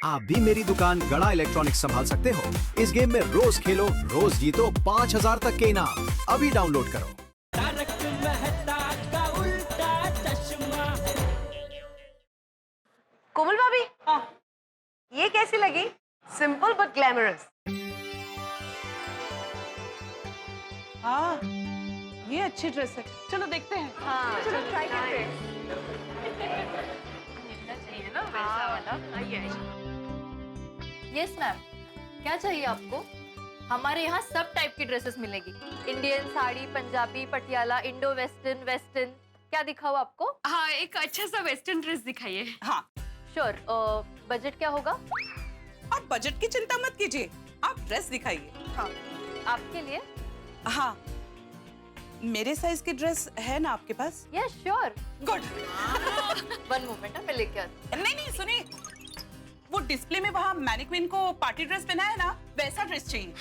आप भी मेरी दुकान गड़ा इलेक्ट्रॉनिक्स संभाल सकते हो। इस गेम में रोज खेलो, रोज जीतो 5000 तक के इनाम। अभी डाउनलोड करो। तारक मेहता का उल्टा चश्मा। कोमल भाभी, ये कैसी लगी? Simple but glamorous. हाँ, ये अच्छी ड्रेस है। चलो देखते हैं। हाँ, चलो ट्राई करते हैं। मिलना चाहिए ना वैसा वाला। आइए यस मैम, क्या चाहिए आपको? हमारे यहाँ सब टाइप की ड्रेसेस मिलेगी। Indian sari, Punjabi, Patiala, Indo western, western. क्या दिखाऊं आपको? हाँ, एक अच्छा सा वेस्टर्न ड्रेस दिखाइए। हाँ, श्योर। बजट क्या होगा? आप बजट की चिंता मत कीजिए, आप ड्रेस दिखाइए। हाँ, आपके लिए? हाँ, मेरे साइज की ड्रेस है ना आपके पास? Yes sure. गुड। 1 मोमेंट, मैं लेके आती नहीं नहीं, सुनिए, वो डिस्प्ले में वहाँ मैनिक्विन को पार्टी ड्रेस पहना है ना, वैसा ड्रेस चाहिए।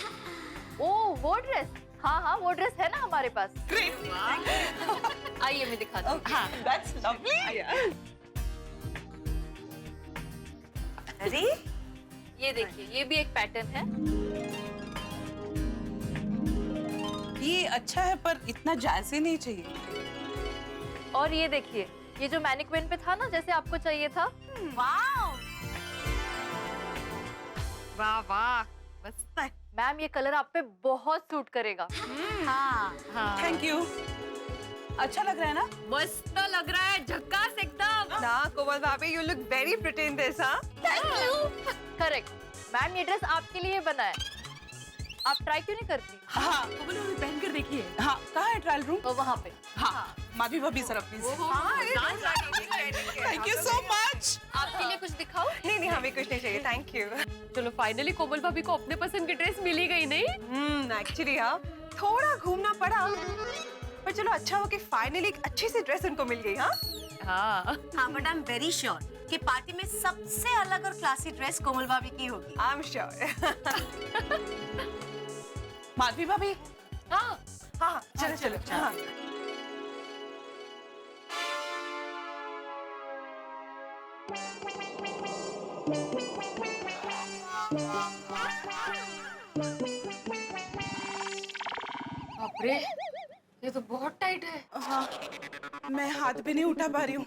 हूँ। ओह, वो ड्रेस? हाँ हाँ, वो ड्रेस है ना हमारे पास। ग्रेट। आइए मैं दिखाती हूँ। हाँ, दैट्स लवली। अरे, ये देखिए, ये भी एक पैटर्न है। ये अच्छा है पर इतना जायज़ नहीं चाहिए। और ये देखिए, ये जो मैनिक्विन पे था ना, जैसे आपको चाहिए था। वाव! वाह वाह, मस्त है। मैम, ये कलर आप पे बहुत सूट करेगा। हाँ, हाँ, थैंक यू। अच्छा लग रहा है ना? मस्त लग रहा है, झक्कास एकदम। ना कोमल भाभी, you look very pretty in this, हाँ? करेक्ट। मैम, ये ड्रेस आपके लिए बना है। आप ट्राई क्यों नहीं करती? हाँ पहन कर देखिए। हाँ, कहाँ है ट्रायल रूम? तो वहाँ पे। हाँ, माधवी भाभी sir please. Thank you so much. आपके लिए कुछ दिखाओ? नहीं, हमें कुछ नहीं चाहिए, थैंक यू। चलो, फाइनली कोमल भाभी को अपने पसंद की ड्रेस मिली गई, नहीं? एक्चुअली हाँ, थोड़ा घूमना पड़ा, पर चलो अच्छा हो कि फाइनली एक अच्छी सी ड्रेस उनको मिल गई। हाँ हाँ, but I am very sure कि पार्टी में सबसे अलग और क्लासी ड्रेस कोमल भाभी की होगी। I am sure. माधवी भाभी, हाँ, हाँ, चलो। हाँ। बाप रे, ये तो बहुत टाइट है। हाँ, मैं हाथ भी नहीं उठा पा रही हूँ।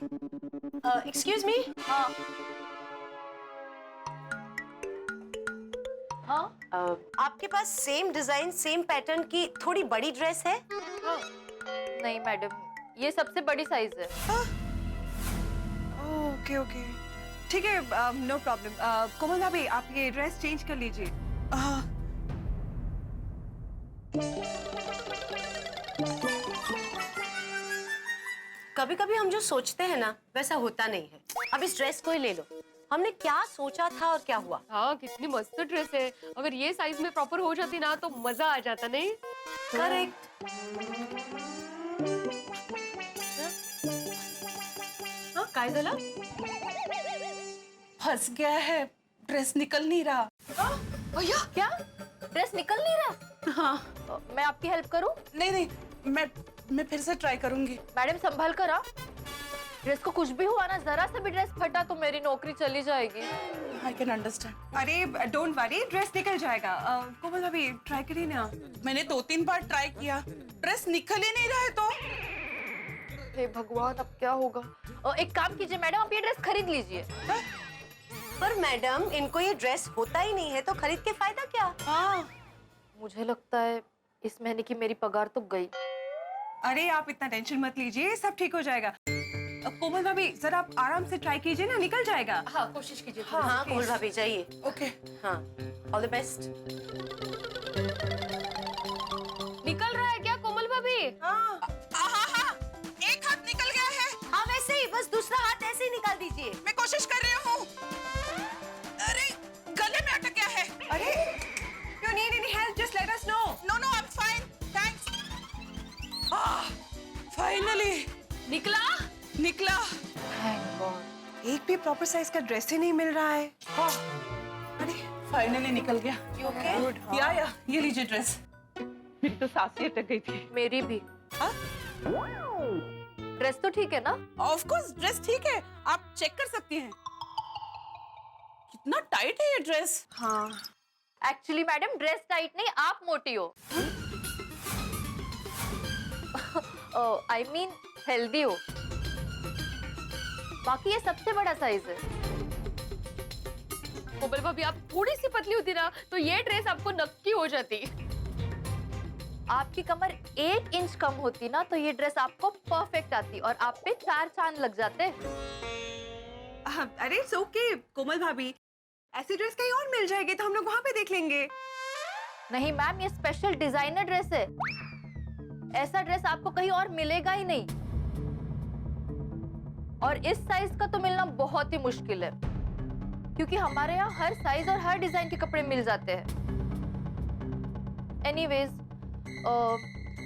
Excuse me. हाँ हाँ आपके पास सेम डिजाइन, सेम पैटर्न की थोड़ी बड़ी ड्रेस है? हाँ। नहीं मैडम, ये सबसे बड़ी साइज है। ओके, ठीक है, नो प्रॉब्लम। कोमल भाभी, आप ये ड्रेस चेंज कर लीजिए। कभी कभी हम जो सोचते हैं ना, वैसा होता नहीं है। अब इस ड्रेस को ही ले लो। हमने क्या सोचा था और क्या हुआ। हाँ, कितनी मस्त ड्रेस है। अगर ये साइज में प्रॉपर हो जाती ना तो मजा आ जाता, नहीं? करेक्ट। हाँ, काय झालं? फंस गया है, ड्रेस निकल नहीं रहा। भैया, क्या ड्रेस निकल नहीं रहा? हाँ, मैं आपकी हेल्प करूं? नहीं, मैं फिर से ट्राई करूंगी। मैडम, संभल कर आ। ड्रेस को कुछ भी हुआ ना, जरा सा भी ड्रेस फटा तो मेरी नौकरी चली जाएगी। I can understand. अरे डोंट वरी, ड्रेस निकल जाएगा। कोमल भाभी, ट्राई करिए ना। मैंने 2-3 बार ट्राई किया, ड्रेस निकल ही नहीं रहा है। तो हे भगवान, अब क्या होगा? एक काम कीजिए मैडम, आप ये ड्रेस खरीद लीजिए। पर मैडम, इनको ये ड्रेस होता ही नहीं है, तो खरीद के फायदा क्या? हाँ, मुझे लगता है इस महीने की मेरी पगार तो गई। अरे आप इतना टेंशन मत लीजिए, सब ठीक हो जाएगा। कोमल भाभी, जरा आप आराम से ट्राई कीजिए ना, निकल जाएगा। हाँ, कोशिश कीजिए। हाँ, कोमल भाभी जाइए। ओके। हाँ, ऑल द बेस्ट। निकल रहा है क्या कोमल भाभी? हाँ, एक हाथ निकल गया है। हाँ वैसे ही, बस दूसरा हाथ ऐसे ही निकाल दीजिए। मैं कोशिश कर रही हूँ। अरे, गले में अटक गया है। अरे, you need any help? Just let us know. No, I'm fine. Thanks. Finally निकला। Thank God. एक भी प्रॉपर साइज का ड्रेस ही नहीं मिल रहा है। अरे, फाइनली निकल गया। You okay? या, ये लीजिए ड्रेस। मेरी तो सांस ही अटक गई थी। मेरी भी। हाँ? ड्रेस तो ठीक है ना? ऑफ कोर्स ड्रेस ठीक है, आप चेक कर सकती हैं। कितना टाइट है ये ड्रेस। हाँ एक्चुअली मैडम ड्रेस टाइट नहीं, आप मोटी हो। आई मीन हेल्दी हो। बाकी ये सबसे बड़ा साइज है। कोमल भाभी आप थोड़ी सी पतली होती ना तो ये ड्रेस आपको नक्की हो जाती। आपकी कमर 1 इंच कम होती ना तो ये ड्रेस आपको परफेक्ट आती और आप पे 4 चांद लग जाते। अरे इट्स ओके कोमल भाभी, ऐसी ड्रेस कहीं और मिल जाएगी तो हम लोग वहाँ पे देख लेंगे। नहीं मैम, ये स्पेशल डिजाइनर ड्रेस है। ऐसा ड्रेस आपको कहीं और मिलेगा ही नहीं और इस साइज का तो मिलना बहुत ही मुश्किल है क्योंकि हमारे यहाँ हर साइज और हर डिजाइन के कपड़े मिल जाते हैं। एनीवेज,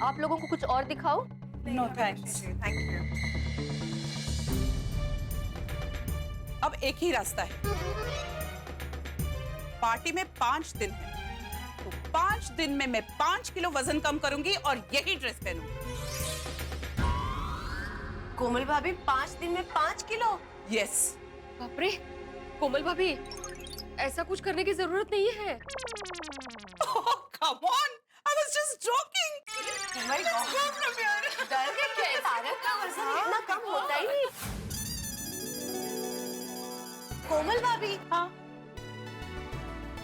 आप लोगों को कुछ और दिखाओ? No thanks. Thank you. अब एक ही रास्ता है, पार्टी में 5 दिन है तो 5 दिन में मैं 5 किलो वजन कम करूंगी और यही ड्रेस पहनूंगी। कोमल भाभी 5 दिन में 5 किलो? यस। बाप रे कोमल भाभी, ऐसा कुछ करने की जरूरत नहीं है। Come on, I was just joking. My God, डर के क्या? तारक का वजन इतना कम होता ही नहीं। कोमल भाभी, हाँ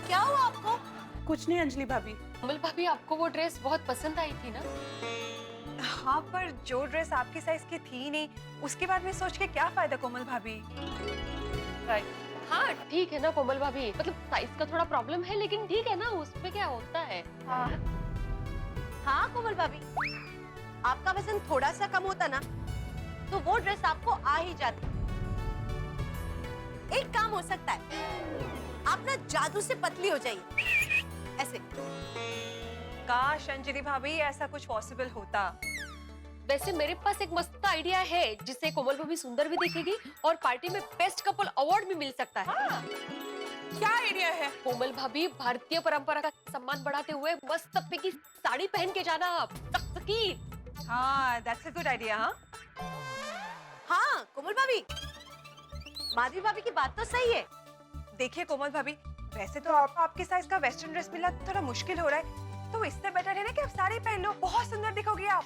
क्या हुआ आपको? कुछ नहीं अंजलि भाभी। कोमल भाभी आपको वो ड्रेस बहुत पसंद आई थी ना? हाँ पर जो ड्रेस आपकी साइज की थी नहीं, उसके बारे में सोच के क्या फायदा कोमल भाभी। राइट। हाँ ठीक है ना कोमल भाभी, मतलब साइज का थोड़ा प्रॉब्लम है लेकिन ठीक है ना, उसमें क्या होता है। हाँ कोमल भाभी, आपका वजन थोड़ा सा कम होता ना तो वो ड्रेस आपको आ ही जाती। एक काम हो सकता है, आप ना जादू से पतली हो जाइए ऐसे। काश अंजलि भाभी ऐसा कुछ पॉसिबल होता। वैसे मेरे पास एक मस्त आइडिया है जिससे कोमल भाभी सुंदर भी दिखेगी और पार्टी में बेस्ट कपल अवार्ड भी मिल सकता है। क्या आइडिया है? कोमल भाभी, भारतीय परंपरा का सम्मान बढ़ाते हुए मस्त पैकी साड़ी पहन के जाना आप, तकतकी। हाँ दैट्स अ गुड आइडिया। हाँ हाँ कोमल भाभी, माधवी भाभी की बात तो सही है। देखिए कोमल भाभी, वैसे तो आपके साइज का वेस्टर्न ड्रेस मिलना थोड़ा मुश्किल हो रहा है, तो इससे बेटर है ना कि आप साड़ी पहन लो, बहुत सुंदर दिखोगी आप।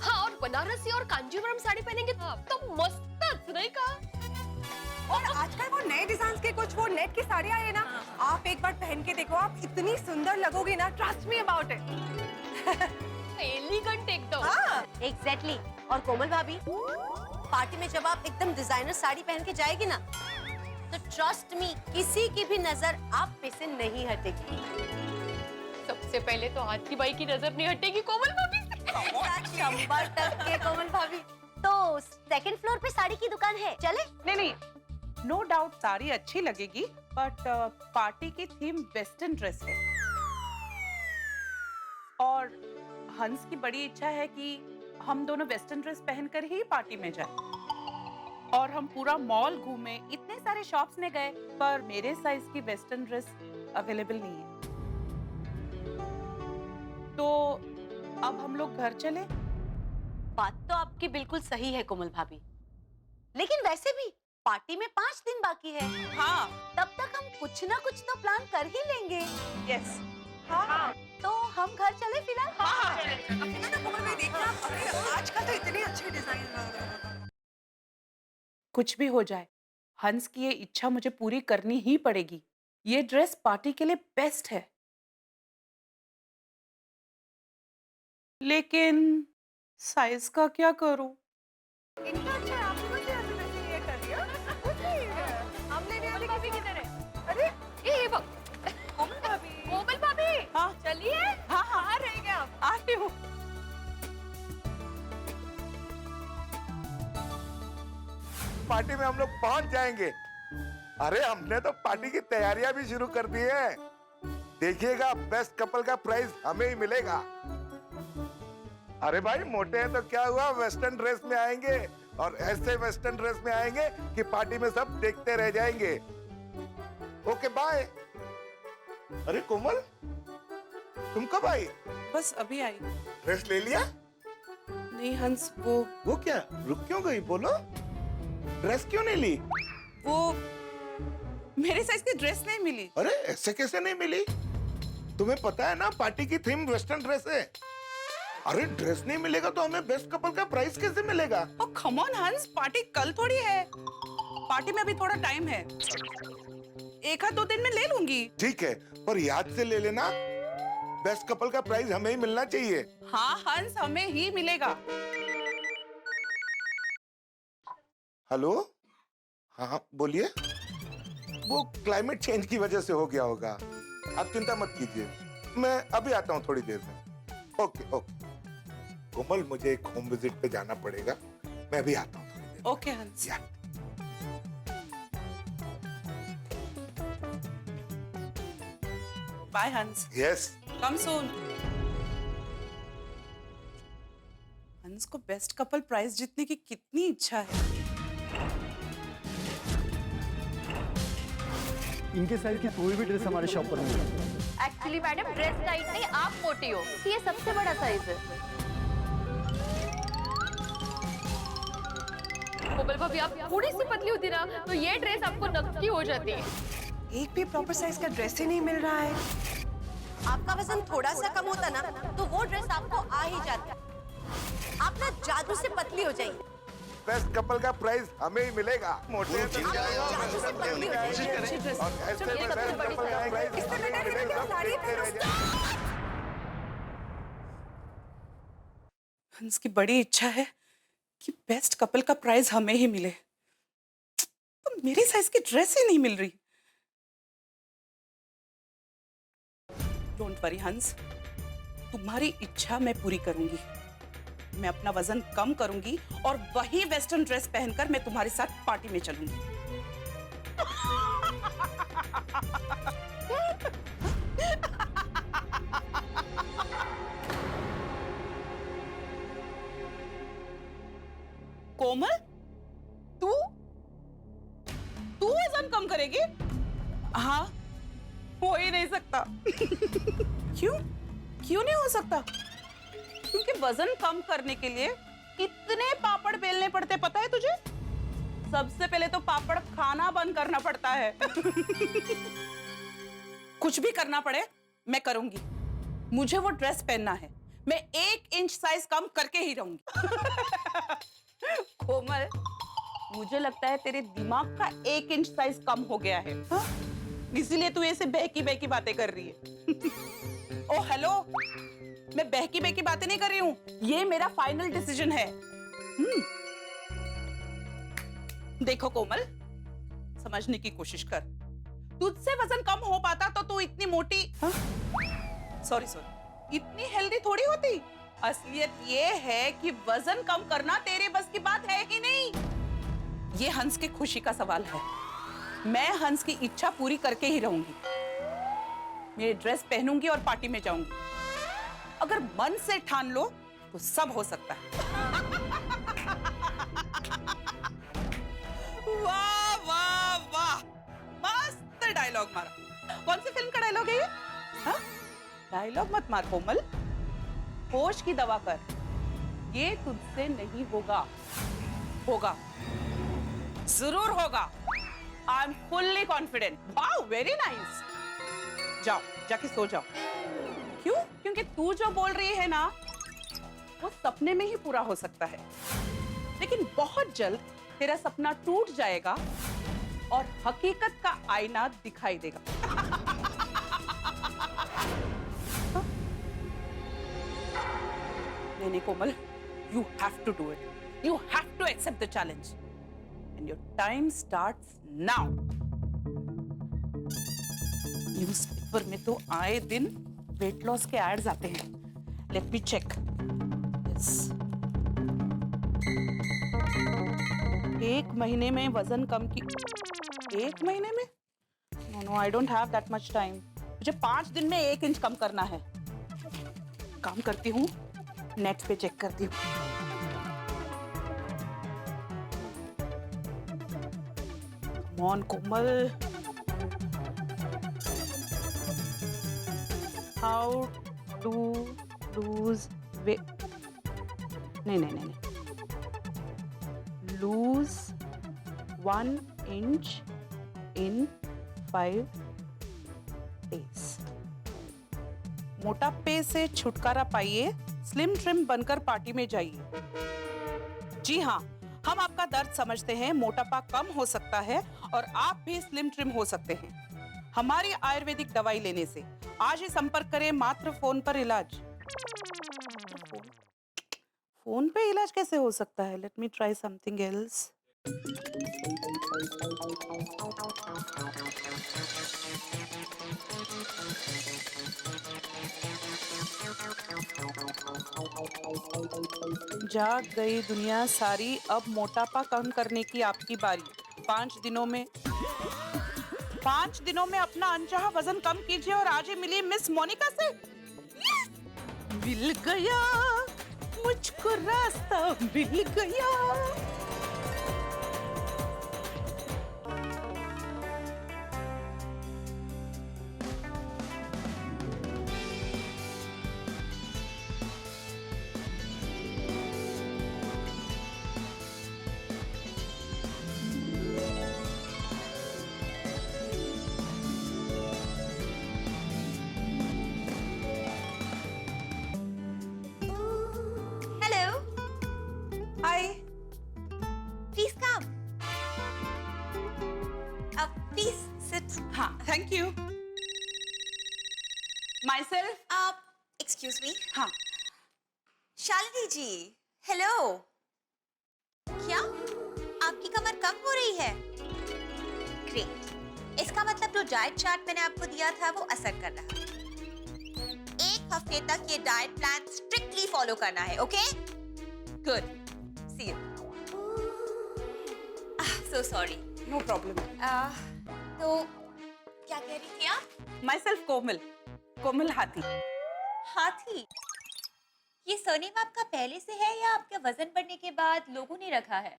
हाँ, और बनारसी और कांजीवरम साड़ी पहनेंगे तो मस्त, नहीं कहा? और आजकल वो नए डिजाइन के कुछ वो नेट की साड़ियाँ है ना, आप एक बार पहन के देखो, आप इतनी सुंदर लगोगी ना, trust me about it. Elegant एकदम। हाँ एग्जैक्टली। और कोमल भाभी, पार्टी में जब आप एकदम डिजाइनर साड़ी पहन के जाएगी ना तो ट्रस्ट मी, किसी की भी नजर आप पे से नहीं हटेगी। सबसे पहले तो आरती बाई की नजर नहीं हटेगी कोमल भाभी से। 100% कोमल भाभी। तो सेकंड फ्लोर पे साड़ी की दुकान है, चले? नहीं, नो डाउट साड़ी अच्छी लगेगी, बट पार्टी की थीम वेस्टर्न ड्रेस है और हंस की बड़ी इच्छा है कि हम दोनों वेस्टर्न ड्रेस पहनकर ही पार्टी में जाएं। और हम पूरा मॉल घूमे, इतने सारे शॉप्स में गए, पर मेरे साइज की वेस्टर्न ड्रेस अवेलेबल नहीं है। तो अब हम लोग घर चले। बात तो आपकी बिल्कुल सही है कोमल भाभी, लेकिन वैसे भी पार्टी में 5 दिन बाकी है। हाँ तब तक हम कुछ ना कुछ तो प्लान कर ही लेंगे। यस। हाँ तो हम घर चले फिलहाल? कोमल भाई देखना, आजकल तो इतने अच्छे डिजाइन। कुछ भी हो जाए, हंस की ये इच्छा मुझे पूरी करनी ही पड़ेगी। ये ड्रेस पार्टी के लिए बेस्ट है, लेकिन साइज का क्या करूं? इतना अच्छा है, आप लोगों ने ऐसे वैसे ये कर दिया। कुछ नहीं है, हम लेने वाले की भी किधर है? अरे ये कोमल भाभी। कोमल भाभी, हाँ चलिए। हाँ हाँ, रह गया, आ रही हूँ। पार्टी में हम लोग पहुंच जाएंगे। अरे हमने तो पार्टी की तैयारियां भी शुरू कर दी है। देखिएगा, बेस्ट कपल का प्राइज हमें ही मिलेगा। अरे भाई, मोटे हैं तो क्या हुआ, वेस्टर्न ड्रेस में आएंगे और ऐसे वेस्टर्न ड्रेस में आएंगे कि पार्टी में सब देखते रह जाएंगे। Okay bye. अरे कोमल, तुम कब आई? बस अभी आई। ड्रेस ले लिया? नहीं हंस, वो क्या, रुक क्यों गई? बोलो, ड्रेस क्यों नहीं ली? वो मेरे साइज की ड्रेस नहीं मिली। अरे ऐसे कैसे नहीं मिली? तुम्हें पता है ना पार्टी की थीम वेस्टर्न ड्रेस है। अरे ड्रेस नहीं मिलेगा तो हमें बेस्ट कपल का प्राइस कैसे मिलेगा? ओ कम ऑन हंस, पार्टी कल थोड़ी है। पार्टी में अभी थोड़ा टाइम है, 1-2 दिन में ले लूंगी। ठीक है, पर याद से ले लेना, बेस्ट कपल का प्राइस हमें ही मिलना चाहिए। हाँ हंस, हमें ही मिलेगा। हेलो, हाँ बोलिए। वो क्लाइमेट चेंज की वजह से हो गया होगा, आप चिंता मत कीजिए, मैं अभी आता हूँ थोड़ी देर में। ओके ओके कोमल, मुझे एक होम विजिट पे जाना पड़ेगा, मैं अभी आता हूँ थोड़ी देर में। ओके हंस। या। बाय हंस, यस। कम सून। हंस को बेस्ट कपल प्राइज जीतने की कितनी इच्छा है। इनके साइज की कोई भी ड्रेस हमारे शॉप पर मिल जाएगी। एक्चुअली मैडम ड्रेस टाइट नहीं, आप मोटी हो, ये सबसे बड़ा साइज है। कोमल भाभी आप थोड़ी सी पतली होती ना तो ये ड्रेस आपको नक्की हो जाती है। एक भी प्रॉपर साइज का ड्रेस ही नहीं मिल रहा है। आपका वजन थोड़ा सा कम होता ना तो वो ड्रेस आपको आ ही जाता। आप ना जादू से पतली हो जाइए। बेस्ट कपल का प्राइस हमें ही मिलेगा। मोटे हैं तो आप जादू से पतली हो जाइए। और ऐसे में बेस्ट कपल का प्राइस इससे हमें ही बेटर है कि मिलेगा। आप साड़ी देखते रह पहनो। जाइए। हंस की बड़ी इच्छा है कि बेस्ट कपल का प्राइज हमें ही मिले, तो मेरी साइज की ड्रेस ही नहीं मिल रही। डोंट वरी हंस, तुम्हारी इच्छा मैं पूरी करूंगी। मैं अपना वजन कम करूंगी और वही वेस्टर्न ड्रेस पहनकर मैं तुम्हारे साथ पार्टी में चलूंगी। कोमल, तू वजन कम करेगी? हाँ, हो ही नहीं सकता। क्यों नहीं हो सकता? क्योंकि वजन कम करने के लिए इतने पापड़ बेलने पड़ते, पता है तुझे? सबसे पहले तो पापड़ खाना बंद करना पड़ता है। कुछ भी करना पड़े मैं करूंगी। मुझे वो ड्रेस पहनना है, मैं 1 इंच साइज कम करके ही रहूंगी। कोमल, मुझे लगता है तेरे दिमाग का 1 इंच साइज कम हो गया है, हाँ? इसीलिए तू ऐसे बहकी बहकी बातें कर रही है। ओ हेलो, मैं बहकी बहकी बातें नहीं कर रही हूँ, ये मेरा फाइनल डिसीजन है। देखो कोमल, समझने की कोशिश कर। तुझसे वजन कम हो पाता तो तू इतनी मोटी, सॉरी इतनी हेल्दी थोड़ी होती। असलियत ये है कि वजन कम करना तेरे बस की बात है ही नहीं। ये हंस की खुशी का सवाल है। मैं हंस की इच्छा पूरी करके ही रहूंगी। मैं ड्रेस पहनूंगी और पार्टी में जाऊंगी। अगर मन से ठान लो तो सब हो सकता है। वाह वाह वाह, मस्त डायलॉग मारा। कौन सी फिल्म का डायलॉग है ये? हाँ? डायलॉग मत मार कोमल, होश की दवा कर। ये तुझसे नहीं होगा। होगा, जरूर होगा। I am fully confident. Wow, very nice. जाओ, जाके सो जाओ। क्यों? क्योंकि तू जो बोल रही है ना, वो सपने में ही पूरा हो सकता है, लेकिन बहुत जल्द तेरा सपना टूट जाएगा और हकीकत का आईना दिखाई देगा। नहीं कोमल, you have to do it. You have to accept the challenge. And your time starts now. Newspaper में तो आए दिन वेट लॉस के एड्स आते हैं। Let me check. Yes. 1 महीने में वजन कम की। 1 महीने में? No, I don't have that much time. मुझे 5 दिन में 1 इंच कम करना है। काम करती हूँ, नेट पे चेक करती हूँ। Come on, Komal. How to lose weight? नहीं। Lose 1 inch in 5 days. मोटापे से छुटकारा पाइए, स्लिम ट्रिम बनकर पार्टी में जाइए। जी हाँ, हम आपका दर्द समझते हैं। मोटापा कम हो सकता है और आप भी स्लिम ट्रिम हो सकते हैं हमारी आयुर्वेदिक दवाई लेने से। आज ही संपर्क करें। मात्र फोन पर इलाज। फोन पे इलाज कैसे हो सकता है? Let me try something else. जाग गई दुनिया सारी, अब मोटापा कम करने की आपकी बारी। 5 दिनों में अपना अनचाहा वजन कम कीजिए और आज ही मिलिए मिस मोनिका से। मिल गया मुझको रास्ता, मिल गया। Hi, please come. Please sit. हाँ, thank you. Myself. Excuse me. हाँ, शालिनी जी, हेलो। क्या आपकी कमर कम हो रही है? ग्रेट, इसका मतलब जो डाइट चार्ट मैंने आपको दिया था वो असर कर रहा है। 1 हफ्ते तक ये डाइट प्लान स्ट्रिक्टली फॉलो करना है, okay? Good, see you. So sorry. No problem. तो क्या कह रही थी आप? माई सेल्फ कोमल, कोमल हाथी। हाथी? ये सरनेम आपका पहले से है या आपके वजन बढ़ने के बाद लोगों ने रखा है?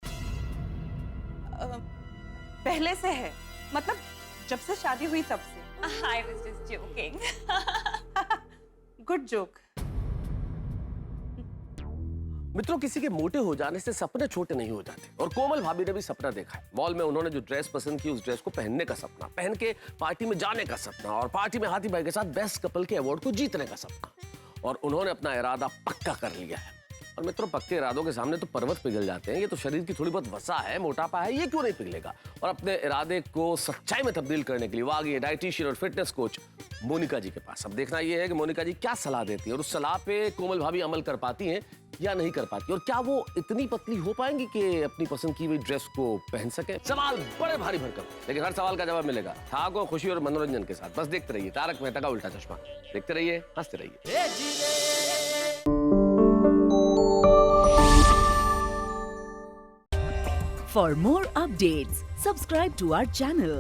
पहले से है, मतलब जब से शादी हुई तब से। I was just joking. Good joke. मित्रों, किसी के मोटे हो जाने से सपने छोटे नहीं हो जाते और कोमल भाभी ने भी सपना देखा है। मॉल में उन्होंने जो ड्रेस पसंद की, उस ड्रेस को पहनने का सपना, पहन के पार्टी में जाने का सपना और पार्टी में हाथी भाई के साथ बेस्ट कपल के अवार्ड को जीतने का सपना। और उन्होंने अपना इरादा पक्का कर लिया है। और मित्रों, पक्के इरादों के सामने तो पर्वत पिघल जाते हैं। ये तो शरीर की थोड़ी बहुत वसा है, मोटापा है, ये क्यों नहीं पिघलेगा? और अपने इरादे को सच्चाई में तब्दील करने के लिए वो आ गई है डाइटिशियन और फिटनेस कोच मोनिका जी के पास। अब देखना ये है कि मोनिका जी क्या सलाह देती है और उस सलाह पे कोमल भाभी अमल कर पाती हैं या नहीं कर पाती, और क्या वो इतनी पतली हो पाएंगी कि अपनी पसंद की हुई ड्रेस को पहन सके। सवाल बड़े भारी भरकम, लेकिन हर सवाल का जवाब मिलेगा ठाकुर, खुशी और मनोरंजन के साथ। बस देखते रहिए तारक मेहता का उल्टा चश्मा। देखते रहिए, हंसते रहिए। For more updates, subscribe to our channel,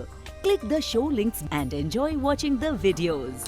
click the show links and enjoy watching the videos.